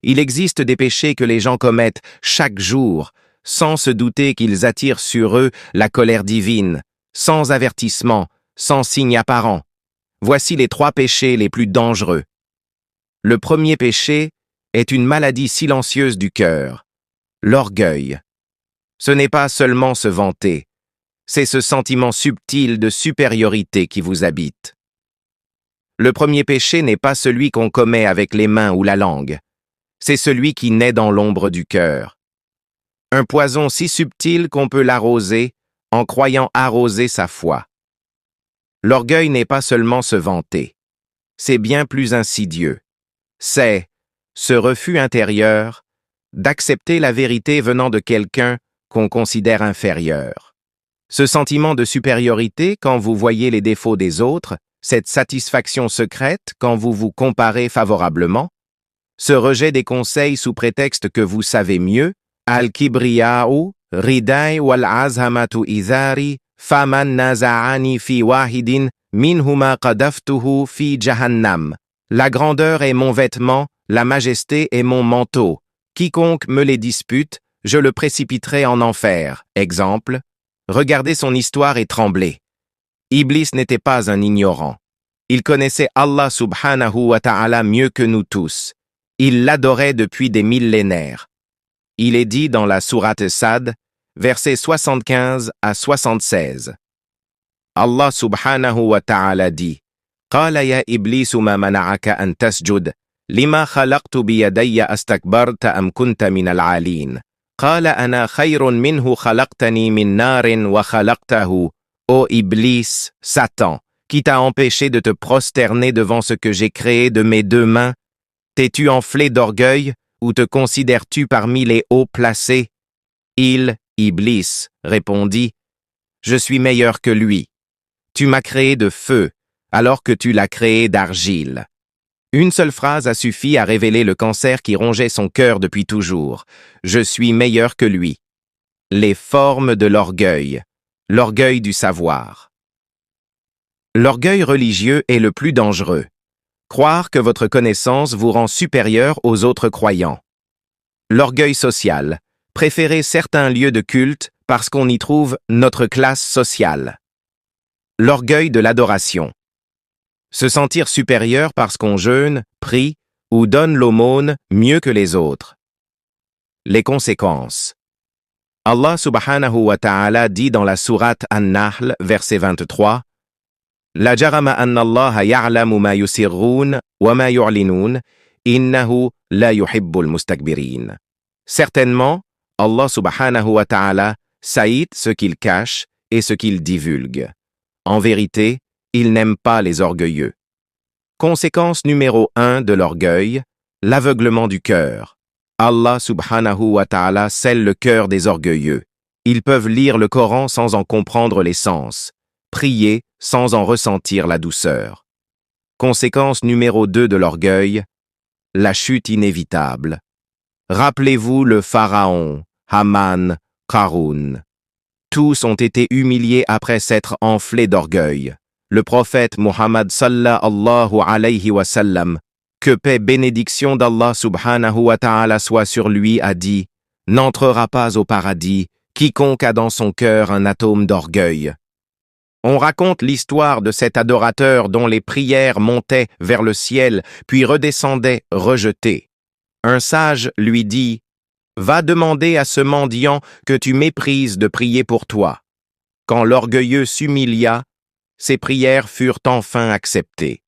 Il existe des péchés que les gens commettent chaque jour, sans se douter qu'ils attirent sur eux la colère divine, sans avertissement, sans signe apparent. Voici les 3 péchés les plus dangereux. Le premier péché est une maladie silencieuse du cœur, l'orgueil. Ce n'est pas seulement se vanter, c'est ce sentiment subtil de supériorité qui vous habite. Le premier péché n'est pas celui qu'on commet avec les mains ou la langue, c'est celui qui naît dans l'ombre du cœur. Un poison si subtil qu'on peut l'arroser en croyant arroser sa foi. L'orgueil n'est pas seulement se vanter, c'est bien plus insidieux. C'est ce refus intérieur d'accepter la vérité venant de quelqu'un qu'on considère inférieur. Ce sentiment de supériorité quand vous voyez les défauts des autres, cette satisfaction secrète quand vous vous comparez favorablement, ce rejet des conseils sous prétexte que vous savez mieux, al-kibriya'u, ridai wal-azhamatu izari, faman naza'ani fi wahidin, minhuma qadaftuhu fi jahannam. La grandeur est mon vêtement, la majesté est mon manteau. Quiconque me les dispute, je le précipiterai en enfer. Exemple, regardez son histoire et tremblez. Iblis n'était pas un ignorant. Il connaissait Allah subhanahu wa ta'ala mieux que nous tous. Il l'adorait depuis des millénaires. Il est dit dans la sourate Sad, versets 75 à 76. Allah subhanahu wa ta'ala dit, قال يا إبليس ما منعك أن تسجد لما خلقت بيدي أستكبرت أم كنت من العالين قال أنا خير منه خلقتني من نار وخلقته Ô Iblis, Satan, qui t'a empêché de te prosterner devant ce que j'ai créé de mes 2 mains, t'es-tu enflé d'orgueil ou te considères-tu parmi les hauts placés? Il, Iblis, répondit, je suis meilleur que lui. Tu m'as créé de feu, alors que tu l'as créé d'argile. Une seule phrase a suffi à révéler le cancer qui rongeait son cœur depuis toujours. Je suis meilleur que lui. Les formes de l'orgueil. L'orgueil du savoir. L'orgueil religieux est le plus dangereux. Croire que votre connaissance vous rend supérieur aux autres croyants. L'orgueil social. Préférer certains lieux de culte parce qu'on y trouve notre classe sociale. L'orgueil de l'adoration. Se sentir supérieur parce qu'on jeûne, prie ou donne l'aumône mieux que les autres. Les conséquences. Allah subhanahu wa ta'ala dit dans la sourate An-Nahl, verset 23, La jarama anna Allah ya'lamu ma yusirrun wa ma yu'linun, innahu la yuhibbul mustakbirin. Certainement, Allah subhanahu wa ta'ala sait ce qu'il cache et ce qu'il divulgue. En vérité, il n'aime pas les orgueilleux. Conséquence numéro 1 de l'orgueil, l'aveuglement du cœur. Allah subhanahu wa ta'ala scelle le cœur des orgueilleux. Ils peuvent lire le Coran sans en comprendre les sens, prier sans en ressentir la douceur. Conséquence numéro 2 de l'orgueil, la chute inévitable. Rappelez-vous le pharaon, Haman, Qarun. Tous ont été humiliés après s'être enflés d'orgueil. Le prophète Muhammad sallallahu alayhi wa sallam, que paix bénédiction d'Allah subhanahu wa ta'ala soit sur lui, a dit « N'entrera pas au paradis quiconque a dans son cœur un atome d'orgueil. » On raconte l'histoire de cet adorateur dont les prières montaient vers le ciel puis redescendaient rejetées. Un sage lui dit « Va demander à ce mendiant que tu méprises de prier pour toi. » Quand l'orgueilleux s'humilia, ses prières furent enfin acceptées.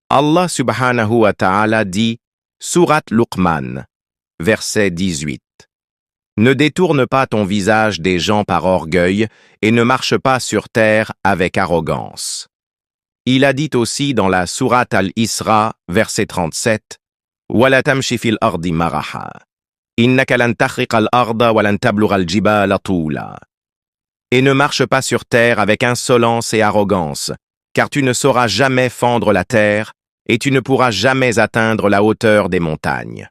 Allah subhanahu wa ta'ala dit, Sourate Luqman, verset 18. Ne détourne pas ton visage des gens par orgueil et ne marche pas sur terre avec arrogance. Il a dit aussi dans la Sourate Al-Isra, verset 37, Wala tamshi fil ardi maraha. Innaka lan takhriqa al-arda wa lan tablugha al-jibala tula. Et ne marche pas sur terre avec insolence et arrogance, car tu ne sauras jamais fendre la terre et tu ne pourras jamais atteindre la hauteur des montagnes.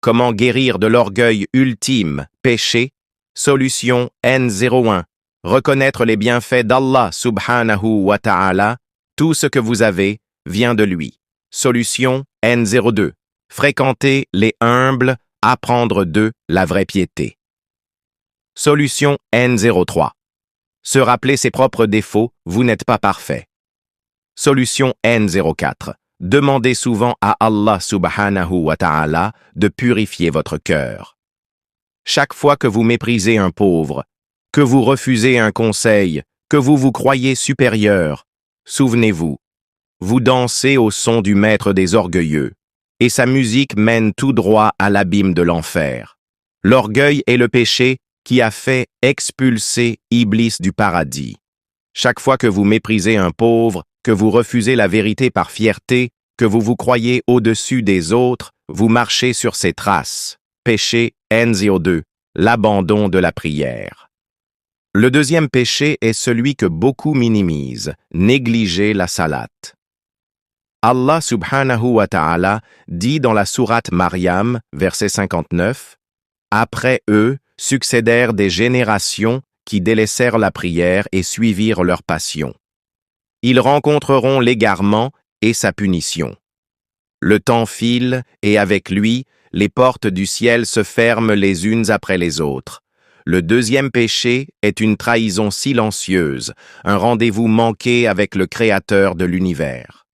Comment guérir de l'orgueil ultime, péché? Solution N01. Reconnaître les bienfaits d'Allah subhanahu wa ta'ala. Tout ce que vous avez vient de lui. Solution N02. Fréquenter les humbles, apprendre d'eux la vraie piété. Solution N03. Se rappeler ses propres défauts, vous n'êtes pas parfait. Solution N04. Demandez souvent à Allah subhanahu wa ta'ala de purifier votre cœur. Chaque fois que vous méprisez un pauvre, que vous refusez un conseil, que vous vous croyez supérieur, souvenez-vous, vous dansez au son du maître des orgueilleux, et sa musique mène tout droit à l'abîme de l'enfer. L'orgueil est le péché qui a fait expulser Iblis du paradis. Chaque fois que vous méprisez un pauvre, que vous refusez la vérité par fierté, que vous vous croyez au-dessus des autres, vous marchez sur ses traces. Péché N02, l'abandon de la prière. Le deuxième péché est celui que beaucoup minimisent, négliger la salat. Allah subhanahu wa ta'ala dit dans la sourate Maryam, verset 59, « Après eux succédèrent des générations qui délaissèrent la prière et suivirent leur passion. Ils rencontreront l'égarement et sa punition. Le temps file et avec lui, les portes du ciel se ferment les unes après les autres. Le deuxième péché est une trahison silencieuse, un rendez-vous manqué avec le Créateur de l'univers.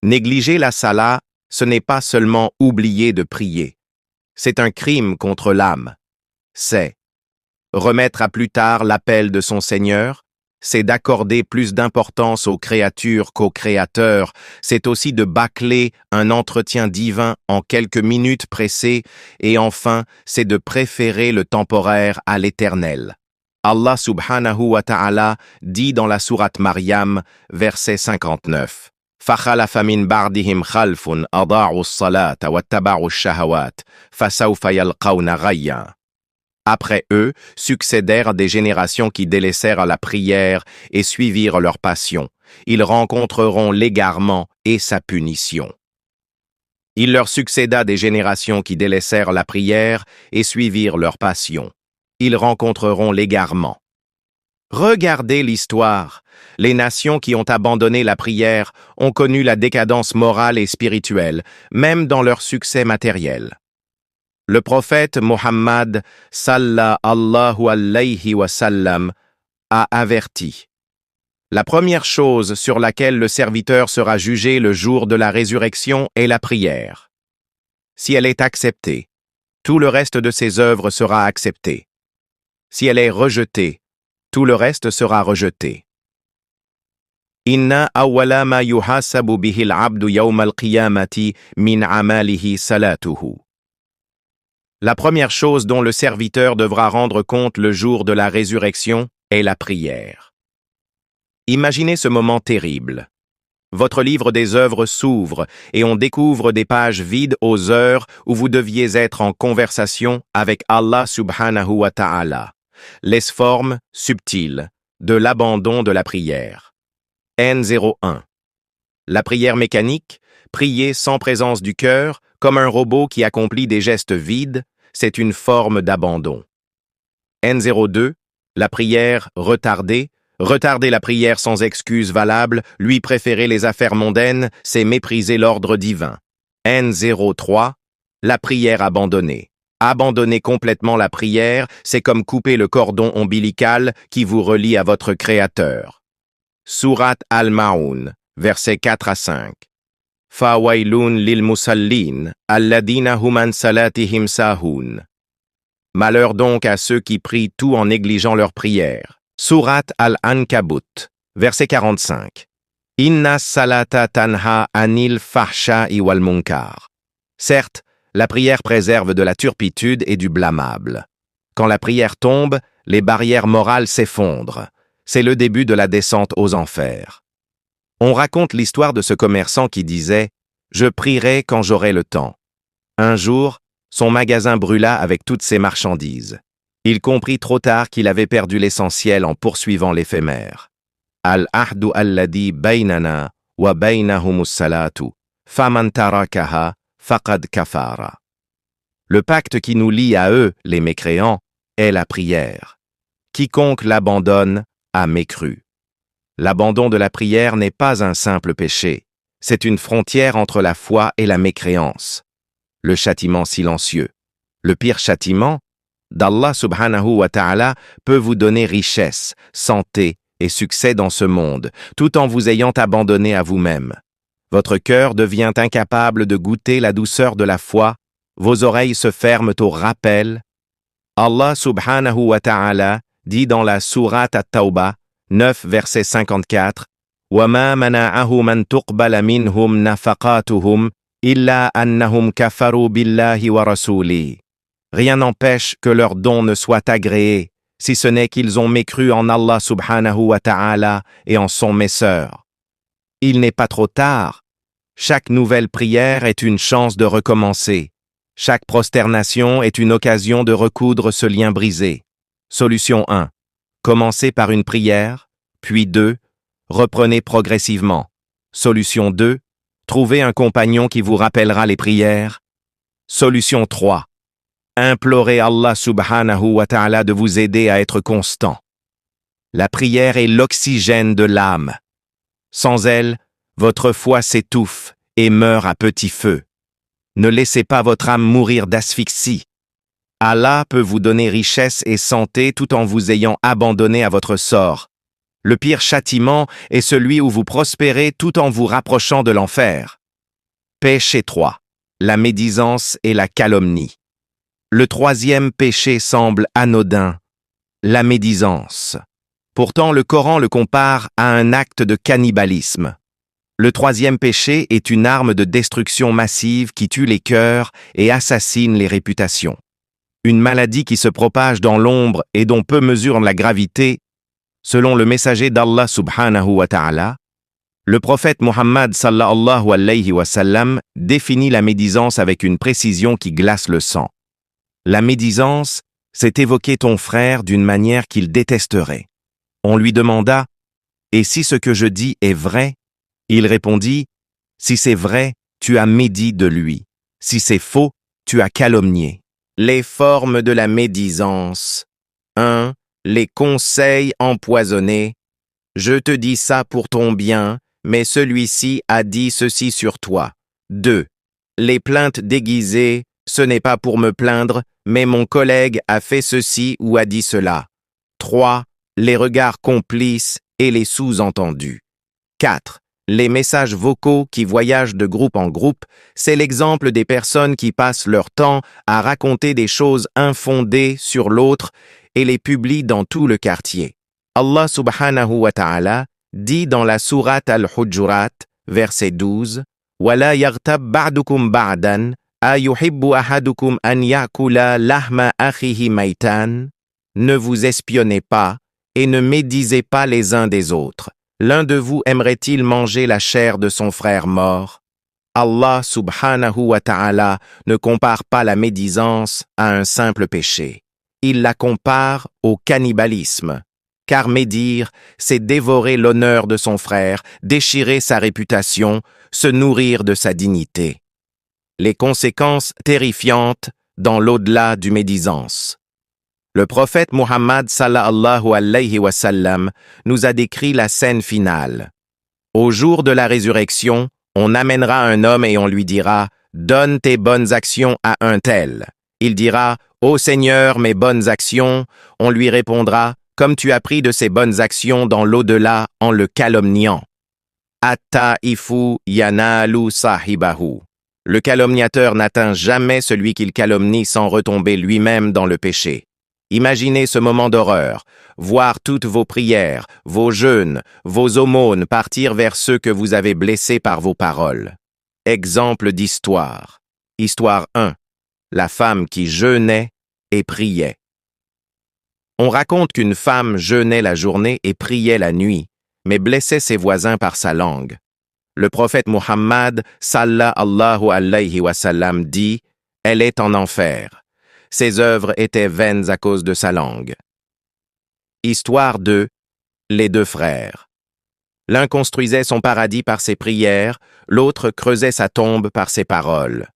Négliger la salat, ce n'est pas seulement oublier de prier. C'est un crime contre l'âme. C'est remettre à plus tard l'appel de son Seigneur, c'est d'accorder plus d'importance aux créatures qu'au Créateur, c'est aussi de bâcler un entretien divin en quelques minutes pressées, et enfin, c'est de préférer le temporaire à l'éternel. Allah subhanahu wa ta'ala dit dans la sourate Maryam, verset 59, « فَخَلَفَ مِنْ بَعْدِهِمْ خَلْفٌ أَضَاعُوا الصَّلَاةَ وَاتَّبَعُوا الشَّهَوَاتِ فَسَوْفَ يَلْقَوْنَ غَيًّا » Après eux, succédèrent des générations qui délaissèrent la prière et suivirent leur passion. Ils rencontreront l'égarement et sa punition. Il leur succéda des générations qui délaissèrent la prière et suivirent leur passion. Ils rencontreront l'égarement. Regardez l'histoire. Les nations qui ont abandonné la prière ont connu la décadence morale et spirituelle, même dans leur succès matériel. Le prophète Mohammed sallallahu alayhi wa sallam a averti. La première chose sur laquelle le serviteur sera jugé le jour de la résurrection est la prière. Si elle est acceptée, tout le reste de ses œuvres sera accepté. Si elle est rejetée, tout le reste sera rejeté. Inna awwala ma yuhasabu bihi al-abdu yawm al-qiyamati min amalihi salatuhu. La première chose dont le serviteur devra rendre compte le jour de la résurrection est la prière. Imaginez ce moment terrible. Votre livre des œuvres s'ouvre et on découvre des pages vides aux heures où vous deviez être en conversation avec Allah subhanahu wa ta'ala. Les formes subtiles de l'abandon de la prière. N01. La prière mécanique, prier sans présence du cœur, comme un robot qui accomplit des gestes vides, c'est une forme d'abandon. N02. La prière retardée, retarder la prière sans excuse valable, lui préférer les affaires mondaines, c'est mépriser l'ordre divin. N03. La prière abandonnée. Abandonner complètement la prière, c'est comme couper le cordon ombilical qui vous relie à votre Créateur. Sourate Al-Ma'un, versets 4 à 5. Fawailun lil musallin, alladina hum an salatihim sahun. Malheur donc à ceux qui prient tout en négligeant leur prière. Sourate Al-Ankabut, verset 45. Inna salata tanha anil fahsha'i wal munkar. Certes, la prière préserve de la turpitude et du blâmable. Quand la prière tombe, les barrières morales s'effondrent. C'est le début de la descente aux enfers. On raconte l'histoire de ce commerçant qui disait « Je prierai quand j'aurai le temps ». Un jour, son magasin brûla avec toutes ses marchandises. Il comprit trop tard qu'il avait perdu l'essentiel en poursuivant l'éphémère. Al-ahdu alladhi baynana wa baynahumus salatu, faman tarakaha faqad kafara. Le pacte qui nous lie à eux, les mécréants, est la prière. Quiconque l'abandonne a mécru. L'abandon de la prière n'est pas un simple péché, C'est une frontière entre la foi et la mécréance. Le châtiment silencieux. Le pire châtiment d'Allah subhanahu wa ta'ala peut vous donner richesse, santé et succès dans ce monde, tout en vous ayant abandonné à vous-même. Votre cœur devient incapable de goûter la douceur de la foi, vos oreilles se ferment au rappel. Allah subhanahu wa ta'ala dit dans la sourate At-Tawbah, 9 verset 54, وَمَا مَنَعَهُمْ أَن تُقْبَلَ مِنْهُمْ نَفَقَاتُهُمْ إِلَّا أَنَّهُمْ كَفَرُوا بِاللَّهِ وَرَسُولِهِ. Rien n'empêche que leurs dons ne soient agréés, si ce n'est qu'ils ont mécru en Allah subhanahu wa ta'ala et en son messeur. Il n'est pas trop tard. Chaque nouvelle prière est une chance de recommencer. Chaque prosternation est une occasion de recoudre ce lien brisé. Solution 1. Commencez par une prière, puis 2. Reprenez progressivement. Solution 2. Trouvez un compagnon qui vous rappellera les prières. Solution 3. Implorez Allah subhanahu wa ta'ala de vous aider à être constant. La prière est l'oxygène de l'âme. Sans elle, votre foi s'étouffe et meurt à petit feu. Ne laissez pas votre âme mourir d'asphyxie. Allah peut vous donner richesse et santé tout en vous ayant abandonné à votre sort. Le pire châtiment est celui où vous prospérez tout en vous rapprochant de l'enfer. Péché 3. La médisance et la calomnie. Le troisième péché semble anodin, la médisance. Pourtant, le Coran le compare à un acte de cannibalisme. Le troisième péché est une arme de destruction massive qui tue les cœurs et assassine les réputations. Une maladie qui se propage dans l'ombre et dont peu mesurent la gravité, selon le messager d'Allah subhanahu wa ta'ala, le prophète Muhammad sallallahu alayhi wa sallam définit la médisance avec une précision qui glace le sang. La médisance, c'est évoquer ton frère d'une manière qu'il détesterait. On lui demanda « Et si ce que je dis est vrai ?» Il répondit « Si c'est vrai, tu as médit de lui. Si c'est faux, tu as calomnié. » Les formes de la médisance. 1. Les conseils empoisonnés. Je te dis ça pour ton bien, mais celui-ci a dit ceci sur toi. 2. Les plaintes déguisées. Ce n'est pas pour me plaindre, mais mon collègue a fait ceci ou a dit cela. 3. Les regards complices et les sous-entendus. 4. Les messages vocaux qui voyagent de groupe en groupe, c'est l'exemple des personnes qui passent leur temps à raconter des choses infondées sur l'autre et les publient dans tout le quartier. Allah subhanahu wa ta'ala dit dans la sourate Al-Hujurat, verset 12, « Wala yaghtab ba'dukum ba'dan » Ayuhibbu ahadukum an yakula lahma akhihi maitan. Ne vous espionnez pas et ne médisez pas les uns des autres. L'un de vous aimerait-il manger la chair de son frère mort? Allah subhanahu wa ta'ala ne compare pas la médisance à un simple péché. Il la compare au cannibalisme. Car médire, c'est dévorer l'honneur de son frère, déchirer sa réputation, se nourrir de sa dignité. Les conséquences terrifiantes dans l'au-delà du médisance. Le prophète Muhammad sallallahu alayhi wa sallam nous a décrit la scène finale. Au jour de la résurrection, on amènera un homme et on lui dira « Donne tes bonnes actions à un tel ». Il dira « Ô Seigneur, mes bonnes actions », on lui répondra « Comme tu as pris de ces bonnes actions dans l'au-delà en le calomniant ». At-ta'ifu yanalu sahibahu. Le calomniateur n'atteint jamais celui qu'il calomnie sans retomber lui-même dans le péché. Imaginez ce moment d'horreur, voir toutes vos prières, vos jeûnes, vos aumônes partir vers ceux que vous avez blessés par vos paroles. Exemple d'histoire. Histoire 1. La femme qui jeûnait et priait. On raconte qu'une femme jeûnait la journée et priait la nuit, mais blessait ses voisins par sa langue. Le prophète Muhammad sallallahu alayhi wa sallam dit « Elle est en enfer ». Ses œuvres étaient vaines à cause de sa langue. Histoire 2. Les deux frères. L'un construisait son paradis par ses prières, l'autre creusait sa tombe par ses paroles.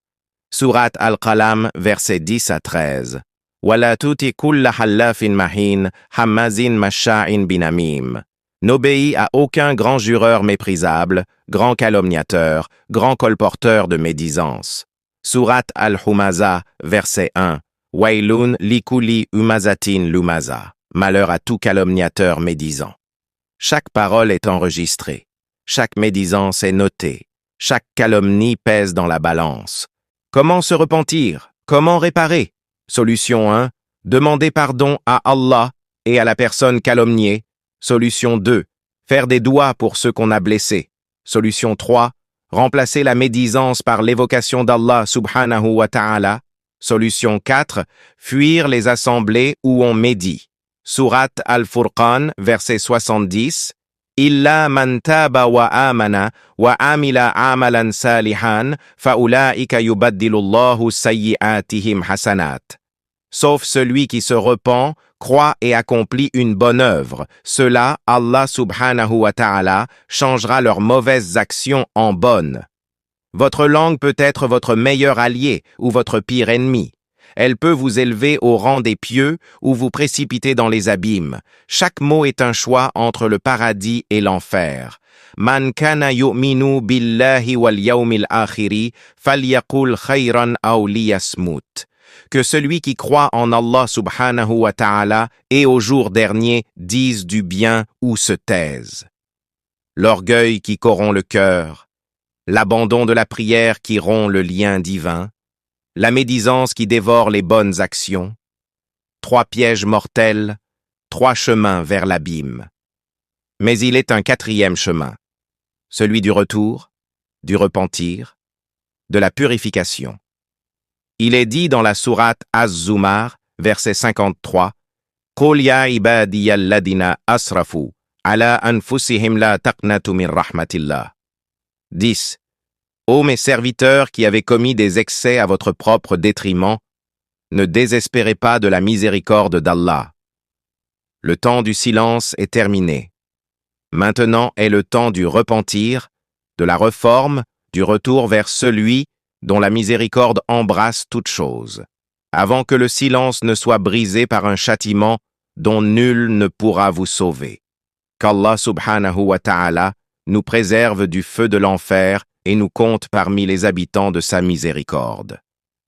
Sourate Al-Qalam, versets 10 à 13. « Wala tuti kulla hallafin mahin, hammazin masha'in binamim » N'obéis à aucun grand jureur méprisable, grand calomniateur, grand colporteur de médisance. Sourate Al-Humaza, verset 1. Wailun likuli umazatin lumaza. Malheur à tout calomniateur médisant. Chaque parole est enregistrée. Chaque médisance est notée. Chaque calomnie pèse dans la balance. Comment se repentir? Comment réparer? Solution 1. Demander pardon à Allah et à la personne calomniée. Solution 2. Faire des doigts pour ceux qu'on a blessés. Solution 3. Remplacer la médisance par l'évocation d'Allah subhanahu wa ta'ala. Solution 4. Fuir les assemblées où on médit. Sourate Al-Furqan, verset 70. Illa man taba wa amana wa amila amalan salihan faulaika yubaddilullahu sayyi'atihim hasanat. Sauf celui qui se repent, croit et accomplit une bonne œuvre. Cela, Allah subhanahu wa ta'ala changera leurs mauvaises actions en bonnes. Votre langue peut être votre meilleur allié ou votre pire ennemi. Elle peut vous élever au rang des pieux ou vous précipiter dans les abîmes. Chaque mot est un choix entre le paradis et l'enfer. Man kana yu'minu billahi wal yawmil akhiri falyaqul khayran aw liyasmut. Que celui qui croit en Allah subhanahu wa ta'ala et au jour dernier dise du bien ou se taise. L'orgueil qui corrompt le cœur, l'abandon de la prière qui rompt le lien divin, la médisance qui dévore les bonnes actions, 3 pièges mortels, 3 chemins vers l'abîme. Mais il est un 4e chemin, celui du retour, du repentir, de la purification. Il est dit dans la sourate Az-Zumar, verset 53, « Qul ya ibadiya alladina asrafu, ala anfusihim la taqnatu min rahmatillah. » 10. Ô mes serviteurs qui avez commis des excès à votre propre détriment, ne désespérez pas de la miséricorde d'Allah. Le temps du silence est terminé. Maintenant est le temps du repentir, de la réforme, du retour vers celui dont la miséricorde embrasse toutes choses, avant que le silence ne soit brisé par un châtiment dont nul ne pourra vous sauver. Qu'Allah subhanahu wa ta'ala nous préserve du feu de l'enfer et nous compte parmi les habitants de sa miséricorde.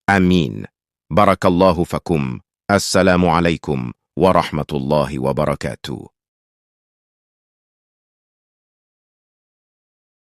Amin. Barakallahu fakum. Assalamu alaikum wa rahmatullahi wa barakatuh.